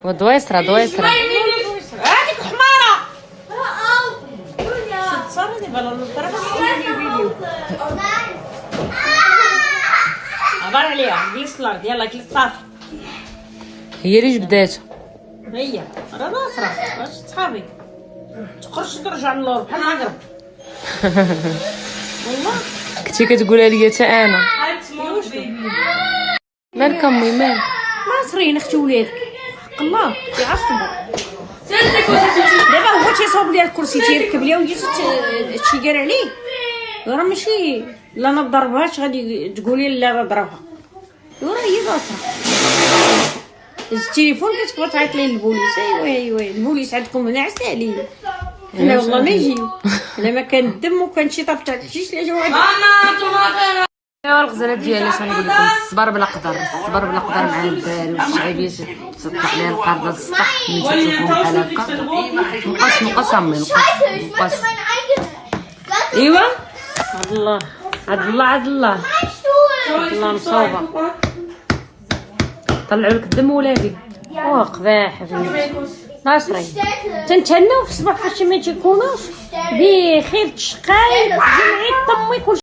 ودويسرة دويسرة هذيك حمارة تصورني بلا نضرب فيديو عبر عليها جلس الارض يلا جلس صافي هي اللي جبداتها. هي راه ناصرة واش صحابي تخرج ترجع للور بحال المغرب والله كنتي كتقولها ليا حتى انا. مالك امي مالك؟ ناصرين اختي ولادك حق الله تيعصبوا دابا هو تيصاوب ليا الكرسي تيركب ليا وجيت هادشي داير عليه راه ماشي لا ما ضربهاش غادي تقولي لا راه ضربها راه هي ناصرة التليفون كتبغي تعيط ليه البوليس. ايوا البوليس عندكم هنا عسالي هنا والله ما يجيو انا ما كان الدم وكان شي طاف تاع الحشيش لا جا واحد ايوا الغزالات ديالي اش غنقول لكم، الصبر بلا قدر، الصبر بلا قدر مع الدار والشعبيه تطلع ليها القرده السطح ملي تشوفهم بحال هكا. نقص امي نقص. ايوا عبد الله عبد الله مصوبه طلعوا لك الدم ولادي قباح ناصري تنتهناو في الصباح فاش ما تيكونوش بخير تشقاي جمعي طمي كل